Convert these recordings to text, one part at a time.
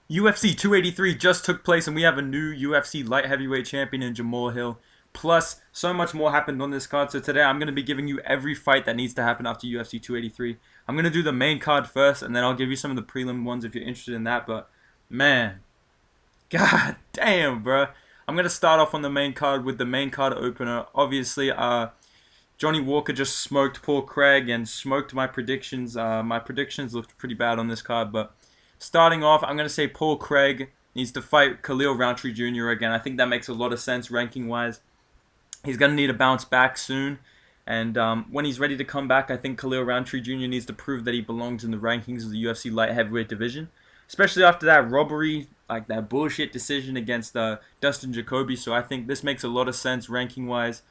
UFC 283 just took place, and we have a new UFC light heavyweight champion in Jamahal Hill. Plus, so much more happened on this card. So today, I'm going to be giving you every fight that needs to happen after UFC 283. I'm going to do the main card first, and then I'll give you some of the prelim ones if you're interested in that. But man, god damn, bro. I'm going to start off on the main card with the main card opener. Obviously, Johnny Walker just smoked Paul Craig and smoked my predictions. My predictions looked pretty bad on this card, but starting off, I'm going to say Paul Craig needs to fight Khalil Roundtree Jr. again. I think that makes a lot of sense ranking-wise. He's going to need to bounce back soon. And when he's ready to come back, I think Khalil Roundtree Jr. needs to prove that he belongs in the rankings of the UFC light heavyweight division. Especially after that robbery, like that bullshit decision against Dustin Jacoby. So I think this makes a lot of sense ranking-wise.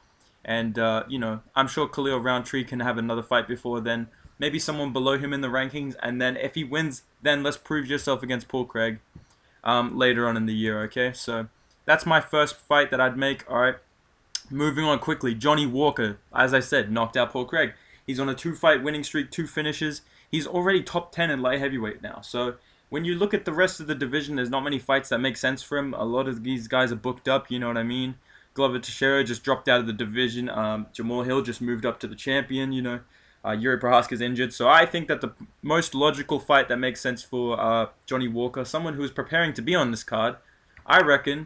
And, I'm sure Khalil Roundtree can have another fight before then. Maybe someone below him in the rankings. And then if he wins, then let's prove yourself against Paul Craig later on in the year, okay? So that's my first fight that I'd make. All right. Moving on quickly, Johnny Walker, as I said, knocked out Paul Craig. He's on a 2-fight winning streak, 2 finishes. He's already top 10 in light heavyweight now. So when you look at the rest of the division, there's not many fights that make sense for him. A lot of these guys are booked up, you know what I mean? Glover Teixeira just dropped out of the division. Jamahal Hill just moved up to the champion, Yuri Prohaska's injured. So I think that the most logical fight that makes sense for Johnny Walker, someone who is preparing to be on this card, I reckon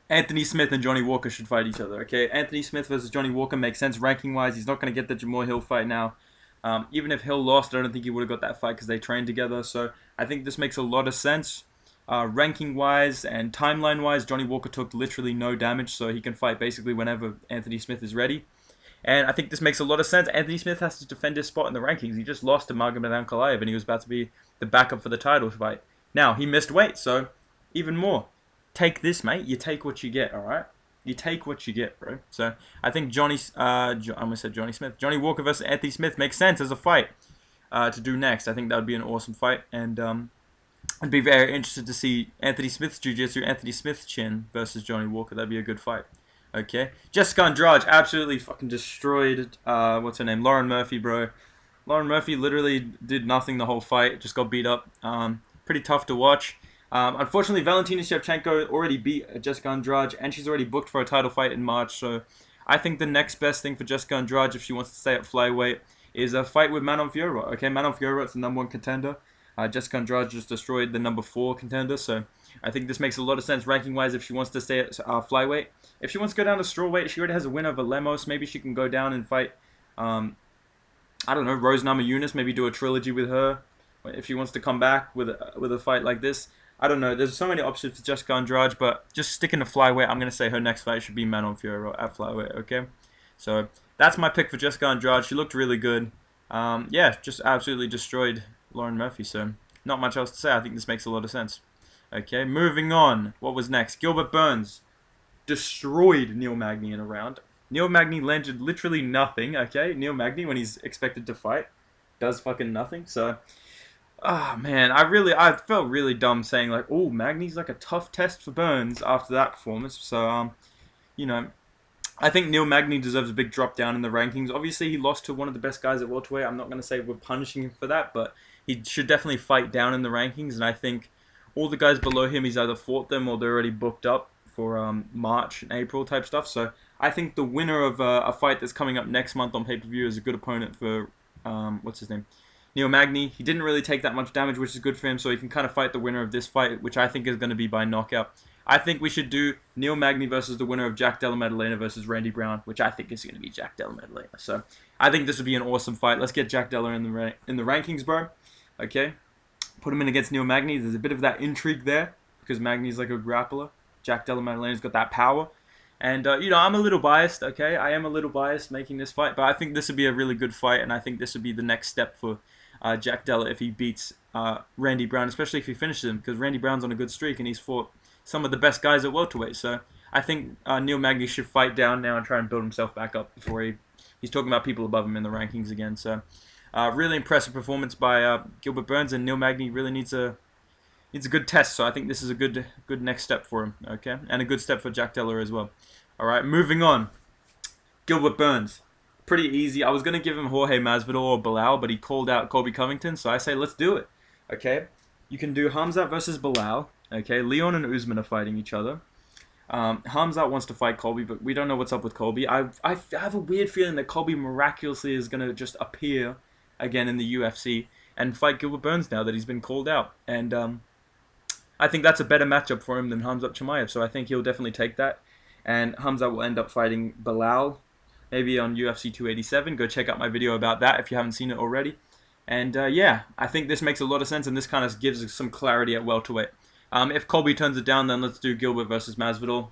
Anthony Smith and Johnny Walker should fight each other, okay? Anthony Smith versus Johnny Walker makes sense ranking-wise. He's not going to get the Jamahal Hill fight now. Even if Hill lost, I don't think he would have got that fight because they trained together. So I think this makes a lot of sense. Ranking-wise and timeline-wise, Johnny Walker took literally no damage, so he can fight basically whenever Anthony Smith is ready. And I think this makes a lot of sense. Anthony Smith has to defend his spot in the rankings. He just lost to Magomed Ankalaev, and he was about to be the backup for the title fight. Now, he missed weight, so even more. Take this, mate. You take what you get, all right? You take what you get, bro. So I think I almost said Johnny Smith. Johnny Walker versus Anthony Smith makes sense as a fight to do next. I think that would be an awesome fight, and I'd be very interested to see Anthony Smith's jiu-jitsu, Anthony Smith's chin versus Johnny Walker. That'd be a good fight. Okay. Jessica Andrade absolutely fucking destroyed, what's her name? Lauren Murphy, bro. Lauren Murphy literally did nothing the whole fight. Just got beat up. Pretty tough to watch. Unfortunately, Valentina Shevchenko already beat Jessica Andrade, and she's already booked for a title fight in March. So I think the next best thing for Jessica Andrade, if she wants to stay at flyweight, is a fight with Manon Fiora. Okay, Manon Fiora is the #1 contender. Jessica Andrade just destroyed the #4 contender. So I think this makes a lot of sense ranking-wise if she wants to stay at flyweight. If she wants to go down to strawweight, she already has a win over Lemos. Maybe she can go down and fight, I don't know, Rose Namajunas. Maybe do a trilogy with her if she wants to come back with a fight like this. I don't know. There's so many options for Jessica Andrade, but just sticking to flyweight, I'm going to say her next fight should be Manon Fiora at flyweight, okay? So that's my pick for Jessica Andrade. She looked really good. Just absolutely destroyed Lauren Murphy, so not much else to say. I think this makes a lot of sense. Okay, moving on. What was next? Gilbert Burns destroyed Neil Magny in a round. Neil Magny landed literally nothing, okay? Neil Magny, when he's expected to fight, does fucking nothing, so man, I felt really dumb saying like, oh, Magny's like a tough test for Burns after that performance. So, I think Neil Magny deserves a big drop down in the rankings. Obviously, he lost to one of the best guys at welterweight. I'm not going to say we're punishing him for that, but he should definitely fight down in the rankings. And I think all the guys below him, he's either fought them or they're already booked up for March and April type stuff. So I think the winner of a fight that's coming up next month on pay-per-view is a good opponent for, what's his name? Neil Magny. He didn't really take that much damage, which is good for him, so he can kind of fight the winner of this fight, which I think is going to be by knockout. I think we should do Neil Magny versus the winner of Jack Della Maddalena versus Randy Brown, which I think is going to be Jack Della Maddalena. So I think this would be an awesome fight. Let's get Jack Della in the rankings, bro. Okay, put him in against Neil Magny. There's a bit of that intrigue there because Magny's like a grappler. Jack Della Maddalena's got that power. And, I'm a little biased, okay? I am a little biased making this fight, but I think this would be a really good fight, and I think this would be the next step for Jack Della if he beats Randy Brown, especially if he finishes him, because Randy Brown's on a good streak, and he's fought some of the best guys at welterweight. So I think Neil Magny should fight down now and try and build himself back up before he's talking about people above him in the rankings again. So really impressive performance by Gilbert Burns, and Neil Magny really needs a good test. So I think this is a good next step for him, okay? And a good step for Jack Della as well. All right, moving on. Gilbert Burns. Pretty easy. I was going to give him Jorge Masvidal or Bilal, but he called out Colby Covington, so I say let's do it. Okay? You can do Hamza versus Bilal. Okay, Leon and Usman are fighting each other. Hamza wants to fight Colby, but we don't know what's up with Colby. I have a weird feeling that Colby miraculously is going to just appear again in the UFC and fight Gilbert Burns now that he's been called out. And I think that's a better matchup for him than Hamza Chimaev, so I think he'll definitely take that. And Hamza will end up fighting Bilal, maybe on UFC 287. Go check out my video about that if you haven't seen it already. And yeah, I think this makes a lot of sense, and this kind of gives us some clarity at welterweight. If Colby turns it down, then let's do Gilbert versus Masvidal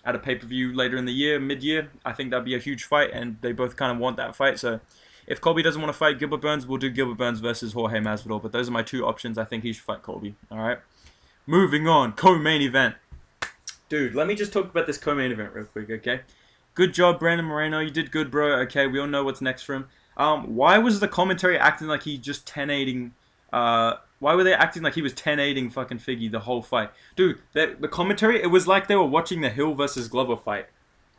at a pay-per-view later in the year, mid-year. I think that'd be a huge fight, and they both kind of want that fight. So if Colby doesn't want to fight Gilbert Burns, we'll do Gilbert Burns versus Jorge Masvidal. But those are my two options. I think he should fight Colby. All right. Moving on, co-main event. Dude, let me just talk about this co-main event real quick, okay? Good job, Brandon Moreno. You did good, bro. Okay, we all know what's next for him. Why was the commentary acting like he just 10-8ing... Why were they acting like he was 10-8ing fucking Figgy the whole fight? Dude, the commentary, it was like they were watching the Hill versus Glover fight.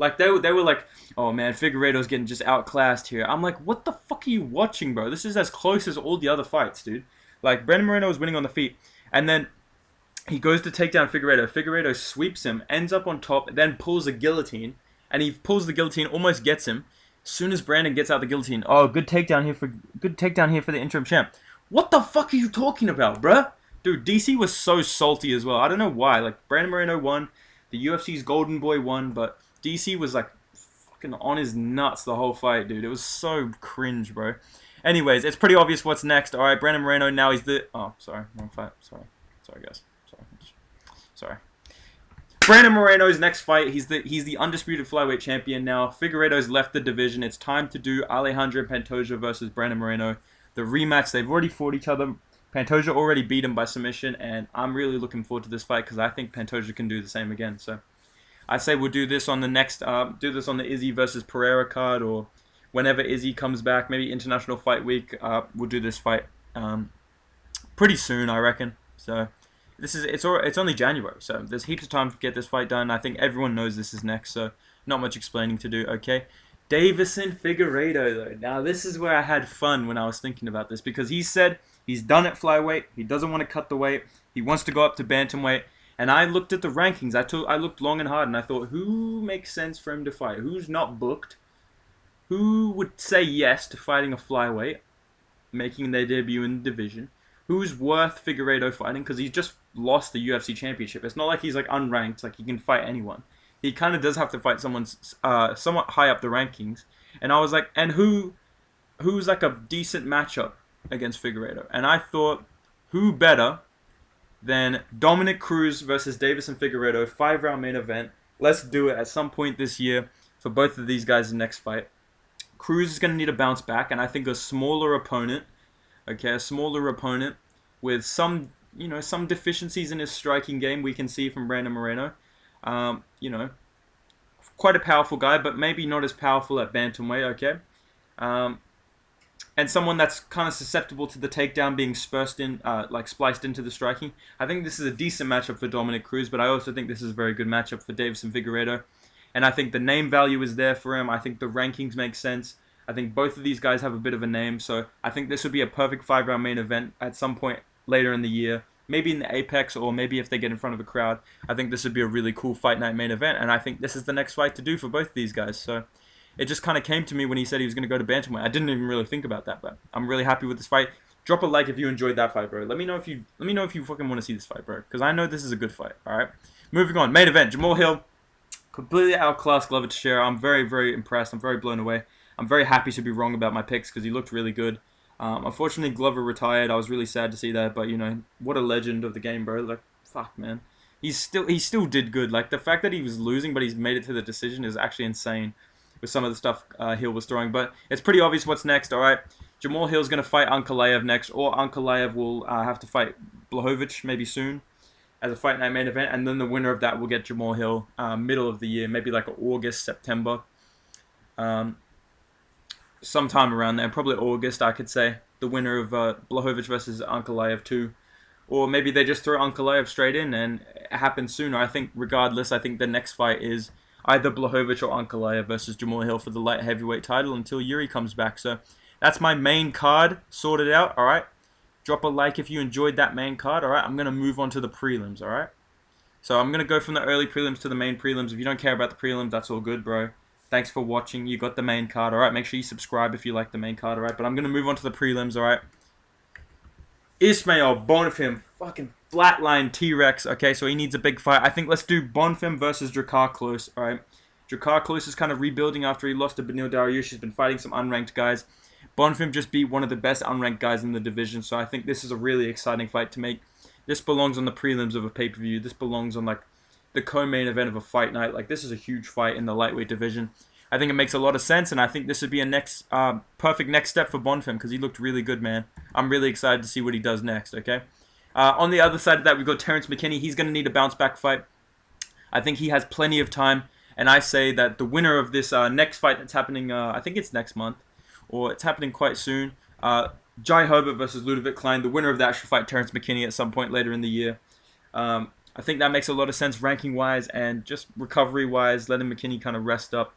Like, they were like, oh man, Figueiredo's getting just outclassed here. I'm like, what the fuck are you watching, bro? This is as close as all the other fights, dude. Like, Brandon Moreno was winning on the feet. And then he goes to take down Figueiredo. Figueiredo sweeps him, ends up on top, then pulls a guillotine. And he pulls the guillotine, almost gets him. As soon as Brandon gets out the guillotine, oh, good takedown here for the interim champ. What the fuck are you talking about, bruh? Dude, DC was so salty as well. I don't know why. Like, Brandon Moreno won. The UFC's golden boy won. But DC was, like, fucking on his nuts the whole fight, dude. It was so cringe, bro. Anyways, it's pretty obvious what's next. All right, Brandon Moreno, now he's the... Oh, sorry. Wrong fight. Sorry, guys. Sorry. Brandon Moreno's next fight. He's the undisputed flyweight champion now. Figueiredo's left the division. It's time to do Alexandre Pantoja versus Brandon Moreno. The rematch, they've already fought each other. Pantoja already beat him by submission, and I'm really looking forward to this fight because I think Pantoja can do the same again. So I say we'll do this on the next, the Izzy versus Pereira card, or whenever Izzy comes back, maybe International Fight Week. We'll do this fight pretty soon, I reckon. So it's only January, so there's heaps of time to get this fight done. I think everyone knows this is next, so not much explaining to do. Okay. Deiveson Figueiredo, though. Now, this is where I had fun when I was thinking about this, because he said he's done at flyweight. He doesn't want to cut the weight. He wants to go up to bantamweight. And I looked at the rankings. I looked long and hard, and I thought, who makes sense for him to fight? Who's not booked? Who would say yes to fighting a flyweight, making their debut in the division? Who's worth Figueiredo fighting? Because he's just lost the UFC championship. It's not like he's like unranked, like he can fight anyone. He kind of does have to fight someone somewhat high up the rankings. And I was like, and who's like a decent matchup against Figueiredo? And I thought, who better than Dominic Cruz versus Deiveson Figueiredo, 5-round main event. Let's do it at some point this year for both of these guys' next fight. Cruz is going to need a bounce back, and I think a smaller opponent, with some deficiencies in his striking game we can see from Brandon Moreno. Quite a powerful guy, but maybe not as powerful at bantamweight, okay? And someone that's kind of susceptible to the takedown being spliced into the striking. I think this is a decent matchup for Dominic Cruz, but I also think this is a very good matchup for Deiveson Figueiredo. And I think the name value is there for him. I think the rankings make sense. I think both of these guys have a bit of a name, so I think this would be a perfect 5-round main event at some point later in the year. Maybe in the Apex, or maybe if they get in front of a crowd. I think this would be a really cool fight night main event, and I think this is the next fight to do for both of these guys. So it just kind of came to me when he said he was going to go to bantamweight. I didn't even really think about that, but I'm really happy with this fight. Drop a like if you enjoyed that fight, bro. Let me know if you fucking want to see this fight, bro, because I know this is a good fight. All right. Moving on, main event: Jamahal Hill, completely outclassed Glover Teixeira. I'm very, very impressed. I'm very blown away. I'm very happy to be wrong about my picks because he looked really good. Unfortunately, Glover retired. I was really sad to see that, but what a legend of the game, bro. Like, fuck, man. He still did good. Like, the fact that he was losing, but he's made it to the decision is actually insane with some of the stuff Hill was throwing. But it's pretty obvious what's next, all right? Jamahal Hill's going to fight Ankalaev next, or Ankalaev will have to fight Blachowicz maybe soon as a fight night main event, and then the winner of that will get Jamahal Hill middle of the year, maybe like August, September. Sometime around there, probably August, I could say. The winner of Blachowicz versus Ankalaev 2. Or maybe they just throw Ankalaev straight in and it happens sooner. I think regardless, I think the next fight is either Blachowicz or Ankalaev versus Jamahal Hill for the light heavyweight title until Yuri comes back. So that's my main card sorted out, alright? Drop a like if you enjoyed that main card, alright? I'm going to move on to the prelims, alright? So I'm going to go from the early prelims to the main prelims. If you don't care about the prelims, that's all good, bro. Thanks for watching. You got the main card, alright? Make sure you subscribe if you like the main card, alright? But I'm going to move on to the prelims, alright? Ismael, Bonfim, fucking flatline T-Rex. Okay, so he needs a big fight. I think let's do Bonfim versus Drakkar Klose, alright? Drakkar Klose is kind of rebuilding after he lost to Beneil Dariush. He's been fighting some unranked guys. Bonfim just beat one of the best unranked guys in the division, so I think this is a really exciting fight to make. This belongs on the prelims of a pay-per-view. This belongs on, like, the co-main event of a fight night. Like, this is a huge fight in the lightweight division. I think it makes a lot of sense, and I think this would be a perfect next step for Bonfim, because he looked really good, man. I'm really excited to see what he does next, okay? On the other side of that, we've got Terence McKinney. He's going to need a bounce-back fight. I think he has plenty of time, and I say that the winner of this next fight that's happening, I think it's next month, or it's happening quite soon, Jai Herbert versus Ludovic Klein, the winner of that should fight Terence McKinney at some point later in the year. I think that makes a lot of sense ranking-wise and just recovery-wise, letting McKinney kind of rest up.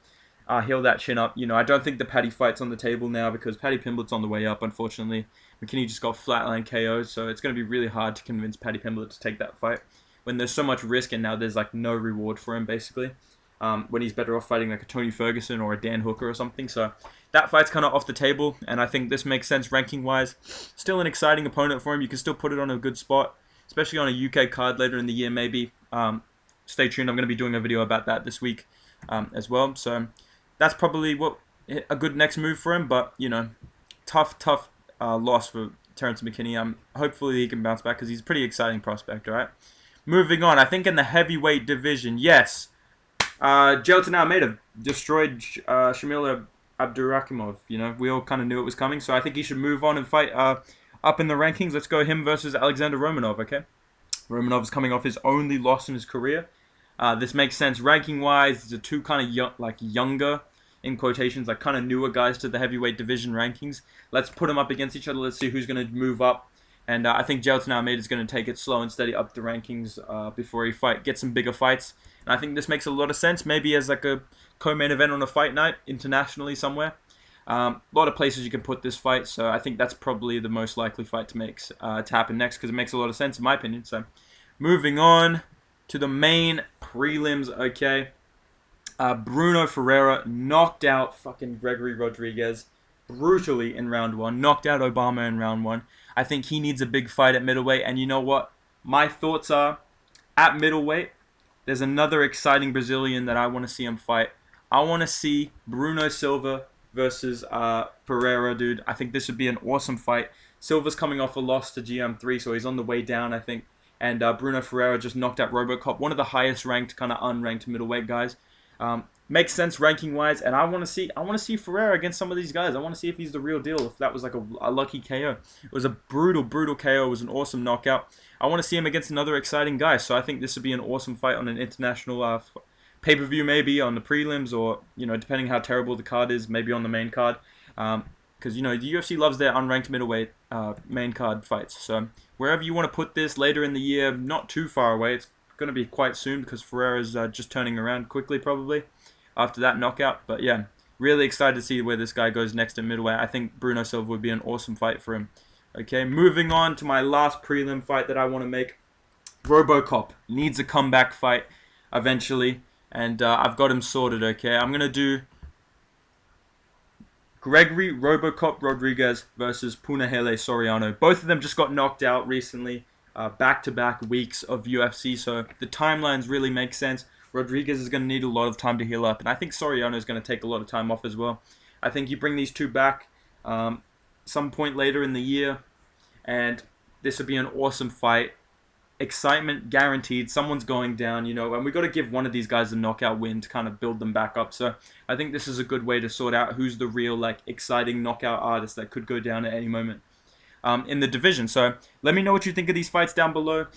Heal that chin up. You know, I don't think the Paddy fight's on the table now because Paddy Pimblett's on the way up, unfortunately. McKinney just got flatline KO'd, so it's going to be really hard to convince Paddy Pimblett to take that fight when there's so much risk and now there's, like, no reward for him, basically. When he's better off fighting, like, a Tony Ferguson or a Dan Hooker or something. So that fight's kind of off the table, and I think this makes sense ranking-wise. Still an exciting opponent for him. You can still put it on a good spot, especially on a UK card later in the year, maybe. Stay tuned. I'm going to be doing a video about that this week as well. So that's probably a good next move for him, but, you know, tough loss for Terence McKinney. Hopefully he can bounce back because he's a pretty exciting prospect, all right? Moving on, I think in the heavyweight division, yes, Jailton Almeida destroyed Shamil Abdurakhimov. You know, we all kind of knew it was coming, so I think he should move on and fight up in the rankings. Let's go him versus Alexander Romanov, okay? Romanov's coming off his only loss in his career. This makes sense ranking-wise. These are two kind of younger, in quotations, like kind of newer guys to the heavyweight division rankings. Let's put them up against each other. Let's see who's going to move up. And I think Jailton Almeida is going to take it slow and steady up the rankings before he gets some bigger fights. And I think this makes a lot of sense, maybe as like a co-main event on a fight night internationally somewhere. A lot of places you can put this fight, so I think that's probably the most likely fight to happen next because it makes a lot of sense in my opinion. So moving on to the main prelims, okay. Bruno Ferreira knocked out fucking Gregory Rodriguez brutally in round 1. Knocked out Obama in round 1. I think he needs a big fight at middleweight. And you know what? My thoughts are, at middleweight, there's another exciting Brazilian that I want to see him fight. I want to see Bruno Silva versus Ferreira, dude. I think this would be an awesome fight. Silva's coming off a loss to GM3, so he's on the way down, I think. And Bruno Ferreira just knocked out Robocop, one of the highest ranked, kind of unranked middleweight guys. Makes sense ranking wise, and I want to see Ferreira against some of these guys. I want to see if he's the real deal. If that was like a lucky KO, it was a brutal KO. It was an awesome knockout. I want to see him against another exciting guy. So I think this would be an awesome fight on an international pay-per-view, maybe on the prelims, or you know, depending how terrible the card is, maybe on the main card. Because you know the UFC loves their unranked middleweight main card fights. So wherever you want to put this later in the year, not too far away. It's going to be quite soon because Ferreira's just turning around quickly probably after that knockout. But yeah, really excited to see where this guy goes next in middleweight. I think Bruno Silva would be an awesome fight for him. Okay, moving on to my last prelim fight that I want to make. Robocop needs a comeback fight eventually, and I've got him sorted, okay? I'm going to do Gregory Robocop Rodriguez versus Punahele Soriano. Both of them just got knocked out recently. Back-to-back weeks of UFC, so the timelines really make sense. Rodriguez is going to need a lot of time to heal up, and I think Soriano is going to take a lot of time off as well. I think you bring these two back some point later in the year, and this would be an awesome fight. Excitement guaranteed. Someone's going down, you know, and we've got to give one of these guys a knockout win to kind of build them back up. So I think this is a good way to sort out who's the real, like, exciting knockout artist that could go down at any moment in the division. So let me know what you think of these fights down below.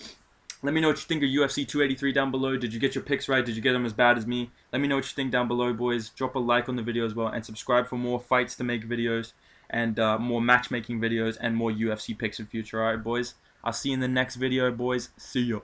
Let me know what you think of UFC 283 down below. Did you get your picks right? Did you get them as bad as me? Let me know what you think down below, boys. Drop a like on the video as well, and subscribe for more fights to make videos, and more matchmaking videos, and more UFC picks in future. Alright, boys? I'll see you in the next video, boys. See ya.